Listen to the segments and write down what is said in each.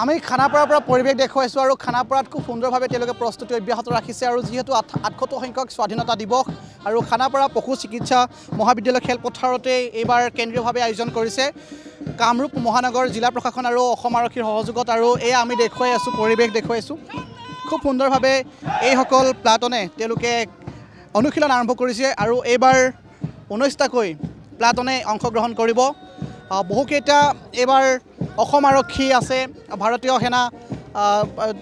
আমি খানাপাৰাৰ পৰা পৰিৱেশ দেখুৱাইছোঁ আৰু খানাপাৰাত খুব সুন্দৰভাৱে তেওঁলোকে প্ৰস্তুতি অব্যাহত ৰাখিছে আৰু যিহেতু ৭৮ সংখ্যক স্বাধীনতা দিৱস আৰু খানাপাৰা পশু চিকিৎসা মহাবিদ্যালয় খেলপথাৰতে এইবাৰ কেন্দ্ৰীয়ভাৱে আয়োজন কৰিছে কামৰূপ মহানগৰ জিলা প্ৰশাসন আৰু অসম আৰক্ষীৰ সহযোগত আৰু এয়া আমি দেখুৱাই আছোঁ পৰিৱেশ দেখুৱাইছোঁ খুব সুন্দৰভাৱে এইসকল প্লাটনে তেওঁলোকে অনুশীলন আৰম্ভ কৰিছে আৰু এইবাৰ ১৯টাকৈ প্লাটনে অংশগ্ৰহণ কৰিব বহুকেইটা এইবাৰ অসম আৰক্ষী আছে ভাৰতীয় সেনা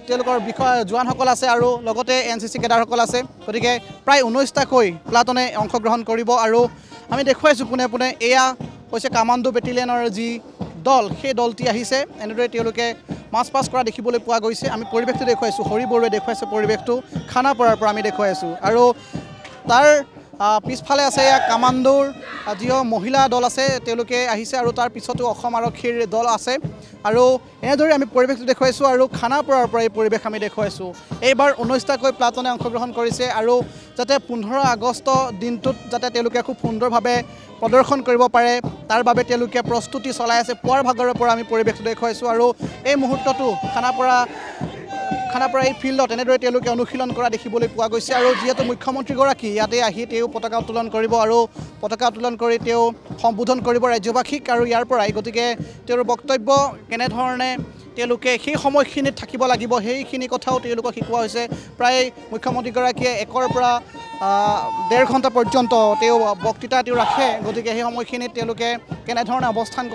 তেওঁলোকৰ বিষয় জোৱানসকল আছে আৰু লগতে NCC কেডাৰসকল আছে গতিকে প্ৰায় ১৯টাকৈ প্লাটনে অংশগ্ৰহণ কৰিব আৰু আমি দেখুৱাইছোঁ পোনে পোনে এয়া হৈছে কামাণ্ডো বেটেলিয়নৰ যি দল সেই দলটি আহিছে এনেদৰে তেওঁলোকে মাছ পাছ কৰা দেখিবলৈ পোৱা গৈছে আমি পৰিৱেশটো দেখুৱাইছোঁ হৰি বৰুৱাই দেখুৱাইছে পৰিৱেশটো খানাপাৰাৰ পৰা আমি দেখুৱাই আছোঁ আৰু তাৰ পিছফালে আছে এয়া কামাণ্ডোৰ যি মহিলা দল আছে তেওঁলোকে আহিছে আৰু তাৰ পিছতো অসম আৰক্ষীৰ দল আছে আৰু এনেদৰে আমি পৰিৱেশটো দেখুৱাইছোঁ আৰু খানাপাৰাৰ পৰা এই পৰিৱেশ আমি দেখুৱাইছোঁ এইবাৰ ১৯টাকৈ প্লাটনে অংশগ্ৰহণ কৰিছে আৰু যাতে ১৫ আগষ্ট দিনটোত যাতে তেওঁলোকে খুব সুন্দৰভাৱে প্ৰদৰ্শন কৰিব পাৰে তাৰ বাবে তেওঁলোকে প্ৰস্তুতি চলাই আছে পুৱাৰ ভাগৰ পৰা আমি পৰিৱেশটো দেখুৱাইছোঁ আৰু এই মুহূৰ্তটো খানাপাৰা এই ফিল্ডত এনেদৰে তেওঁলোকে অনুশীলন কৰা দেখিবলৈ পোৱা গৈছে আৰু যিহেতু মুখ্যমন্ত্ৰীগৰাকী ইয়াতে আহি তেওঁ পতাকা উত্তোলন কৰিব আৰু পতাকা উত্তোলন কৰি তেওঁ সম্বোধন কৰিব ৰাজ্যবাসীক আৰু ইয়াৰ পৰাই গতিকে তেওঁৰ বক্তব্য কেনেধৰণে তেওঁলোকে সেই সময়খিনিত থাকিব লাগিব সেইখিনি কথাও তেওঁলোকক শিকোৱা হৈছে প্ৰায় মুখ্যমন্ত্ৰীগৰাকীয়ে ১ৰ পৰা ১.৫ ঘণ্টা পৰ্যন্ত তেওঁ বক্তৃতা তেওঁ ৰাখে গতিকে সেই সময়খিনিত তেওঁলোকে কেনেধৰণে অৱস্থান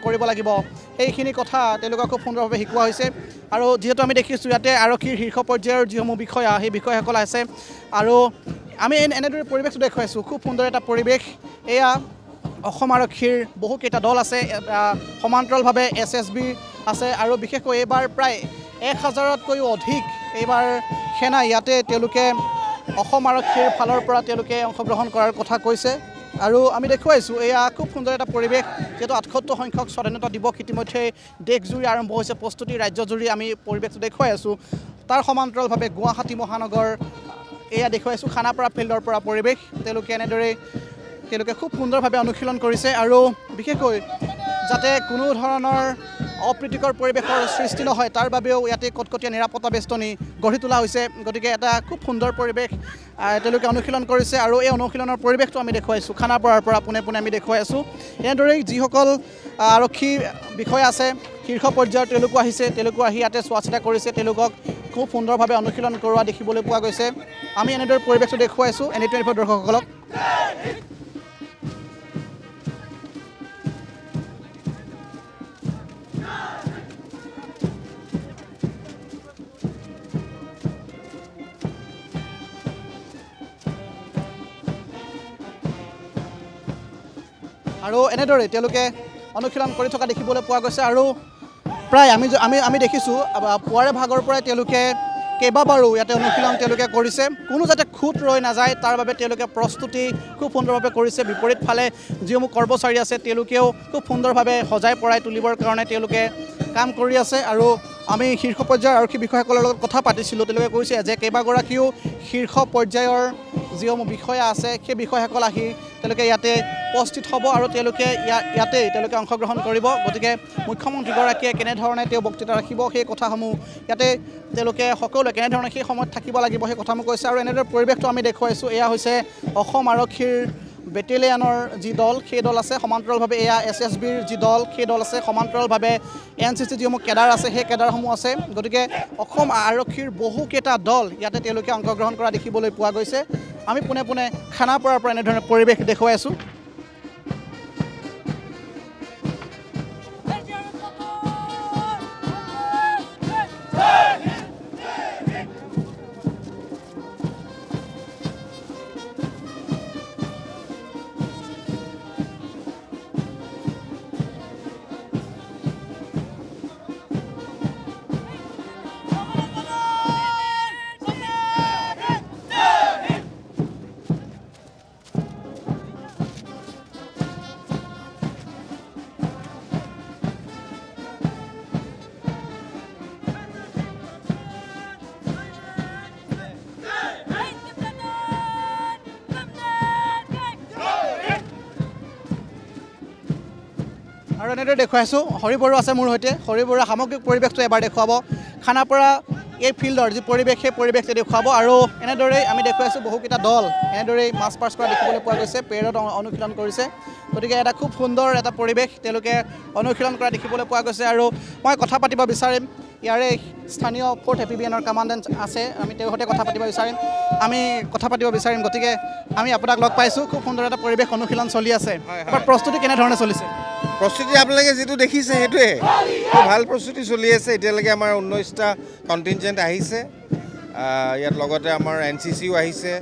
কৰিব লাগিব সেইখিনি কথা তেওঁলোকক খুব সুন্দৰভাৱে শিকোৱা হৈছে আৰু যিহেতু আমি দেখিছোঁ ইয়াতে আৰক্ষীৰ শীৰ্ষ পৰ্যায়ৰ যিসমূহ বিষয়া সেই বিষয়াসকল আছে আৰু আমি এনেদৰে পৰিৱেশটো দেখুৱাইছোঁ খুব সুন্দৰ এটা পৰিৱেশ এয়া অসম আৰক্ষীৰ বহুকেইটা দল আছে সমান্তৰালভাৱে SSB আছে আৰু বিশেষকৈ এইবাৰ প্ৰায় ১,০০০তকৈও অধিক এইবাৰ সেনা ইয়াতে তেওঁলোকে অসম আৰক্ষীৰ ফালৰ পৰা তেওঁলোকে অংশগ্ৰহণ কৰাৰ কথা কৈছে আৰু আমি দেখুৱাইছোঁ এয়া খুব সুন্দৰ এটা পৰিৱেশ যেহেতু ৭৮ সংখ্যক স্বাধীনতা দিৱস ইতিমধ্যে দেশজুৰি আৰম্ভ হৈছে প্ৰস্তুতি ৰাজ্যজুৰি আমি পৰিৱেশটো দেখুৱাই আছোঁ তাৰ সমান্তৰালভাৱে গুৱাহাটী মহানগৰ এয়া দেখুৱাইছোঁ খানাপাৰা ফিল্ডৰ পৰা পৰিৱেশ তেওঁলোকে খুব সুন্দৰভাৱে অনুশীলন কৰিছে আৰু বিশেষকৈ যাতে কোনো ধৰণৰ অপ্ৰীতিকৰ পৰিৱেশৰ সৃষ্টি নহয় তাৰ বাবেও ইয়াতে কটকটীয়া নিৰাপত্তা বেষ্টনী গঢ়ি তোলা হৈছে গতিকে এটা খুব সুন্দৰ পৰিৱেশ তেওঁলোকে অনুশীলন কৰিছে আৰু এই অনুশীলনৰ পৰিৱেশটো আমি দেখুৱাইছোঁ খানাপাৰাৰ পৰা পোনে পোনে আমি দেখুৱাই আছোঁ এনেদৰেই যিসকল আৰক্ষী বিষয়া আছে শীৰ্ষ পৰ্যায়ৰ তেওঁলোকো আহিছে তেওঁলোকো আহি ইয়াতে চোৱা চিতা কৰিছে তেওঁলোকক খুব সুন্দৰভাৱে অনুশীলন কৰোৱা দেখিবলৈ পোৱা গৈছে আমি এনেদৰে পৰিৱেশটো দেখুৱাইছোঁ NA24 দৰ্শকসকলক আৰু এনেদৰে তেওঁলোকে অনুশীলন কৰি থকা দেখিবলৈ পোৱা গৈছে আৰু প্ৰায় আমি দেখিছোঁ পুৱাৰে ভাগৰ পৰাই তেওঁলোকে কেইবাবাৰো ইয়াতে অনুশীলন তেওঁলোকে কৰিছে কোনো যাতে খুঁত ৰৈ নাযায় তাৰ বাবে তেওঁলোকে প্ৰস্তুতি খুব সুন্দৰভাৱে কৰিছে বিপৰীত ফালে যিসমূহ কৰ্মচাৰী আছে তেওঁলোকেও খুব সুন্দৰভাৱে সজাই পৰাই তুলিবৰ কাৰণে তেওঁলোকে কাম কৰি আছে আৰু আমি শীৰ্ষ পৰ্যায়ৰ আৰক্ষী বিষয়াসকলৰ লগত কথা পাতিছিলোঁ তেওঁলোকে কৈছে যে কেইবাগৰাকীও শীৰ্ষ পৰ্যায়ৰ যিসমূহ বিষয়া আছে সেই বিষয়াসকল আহি তেওঁলোকে ইয়াতে উপস্থিত হ'ব আৰু তেওঁলোকে তেওঁলোকে অংশগ্ৰহণ কৰিব গতিকে মুখ্যমন্ত্ৰীগৰাকীয়ে কেনেধৰণে তেওঁ বক্তৃতা ৰাখিব সেই কথাসমূহ ইয়াতে তেওঁলোকে সকলোৱে কেনেধৰণে সেই সময়ত থাকিব লাগিব সেই কথাসমূহ কৈছে আৰু এনেদৰে পৰিৱেশটো আমি দেখুৱাইছোঁ এয়া হৈছে অসম আৰক্ষীৰ বেটেলিয়নৰ যি দল সেই দল আছে সমান্তৰালভাৱে এয়া SSBৰ যি দল সেই দল আছে সমান্তৰালভাৱে NCC যিসমূহ কেডাৰ আছে সেই কেডাৰসমূহ আছে গতিকে অসম আৰক্ষীৰ বহুকেইটা দল ইয়াতে তেওঁলোকে অংশগ্ৰহণ কৰা দেখিবলৈ পোৱা গৈছে আমি পোনে পোনে খানাপাৰাৰ পৰা এনেধৰণে পৰিৱেশ দেখুৱাই আছোঁ এনেদৰে দেখুৱাইছোঁ হৰি বড়ো আছে মোৰ সৈতে হৰি বড়োৰ সামগ্ৰিক পৰিৱেশটো এবাৰ দেখুৱাব খানাপাৰা এই ফিল্ডৰ যি পৰিৱেশ সেই পৰিৱেশটো দেখুৱাব আৰু এনেদৰেই আমি দেখুৱাইছোঁ বহুকেইটা দল এনেদৰেই মাৰ্চ পাষ্ট কৰা দেখিবলৈ পোৱা গৈছে পেৰেডত অনুশীলন কৰিছে গতিকে এটা খুব সুন্দৰ এটা পৰিৱেশ তেওঁলোকে অনুশীলন কৰা দেখিবলৈ পোৱা গৈছে আৰু মই কথা পাতিব বিচাৰিম ইয়াৰে স্থানীয় 4th এপিবিএনৰ কমাণ্ডেণ্ট আছে আমি তেওঁৰ সৈতে কথা পাতিব বিচাৰিম গতিকে আমি আপোনাক লগ পাইছোঁ খুব সুন্দৰ এটা পৰিৱেশ অনুশীলন চলি আছে প্ৰস্তুতি কেনেধৰণে চলিছে প্ৰস্তুতি আপোনালোকে যিটো দেখিছে সেইটোৱে খুব ভাল প্ৰস্তুতি চলি আছে এতিয়ালৈকে আমাৰ 19টা কণ্টিনজেণ্ট আহিছে ইয়াত লগতে আমাৰ NCCও আহিছে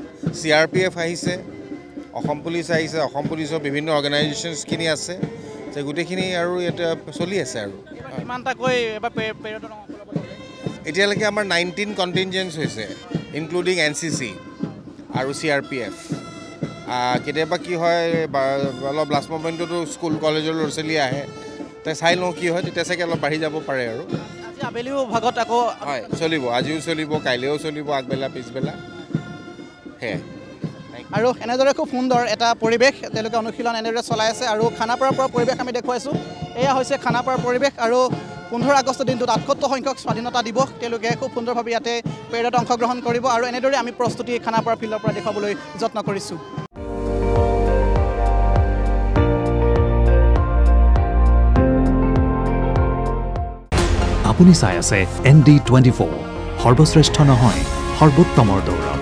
CRPF আহিছে অসম পুলিচ আহিছে অসম পুলিচৰ বিভিন্ন অৰ্গেনাইজেশ্যনছখিনি আছে যে গোটেইখিনি আৰু ইয়াতে চলি আছে আৰু কিমানটাকৈ এবাৰ পেৰেডত এতিয়ালৈকে আমাৰ 19 কণ্টিনজেণ্টছ হৈছে ইনক্লুডিং NCC আৰু CRPF কেতিয়াবা কি হয় অলপ লাষ্ট মমেণ্টতো স্কুল কলেজৰ ল'ৰা ছোৱালী আহে তাই চাই লওঁ কি হয় তেতিয়া চাগে অলপ বাঢ়ি যাব পাৰে আৰু আজি আবেলিও ভাগত আকৌ হয় চলিব আজিও চলিব কাইলৈও চলিব আগবেলা পিছবেলা সেয়াই আৰু এনেদৰে খুব সুন্দৰ এটা পৰিৱেশ তেওঁলোকে অনুশীলন এনেদৰে চলাই আছে আৰু খানাপাৰাৰ পৰা পৰিৱেশ আমি দেখুৱাইছোঁ এয়া হৈছে খানাপাৰাৰ পৰিৱেশ আৰু 15 আগষ্ট দিনটোত 78 সংখ্যক স্বাধীনতা দিৱস তেওঁলোকে খুব সুন্দৰভাৱে ইয়াতে পেৰেডত অংশগ্ৰহণ কৰিব আৰু এনেদৰে আমি প্ৰস্তুতি খানাপাৰা ফিল্ডৰ পৰা দেখুৱাবলৈ যত্ন কৰিছোঁ আপুনি চাই আছে ND24 সৰ্বশ্ৰেষ্ঠ নহয় সৰ্বোত্তমৰ দৌৰ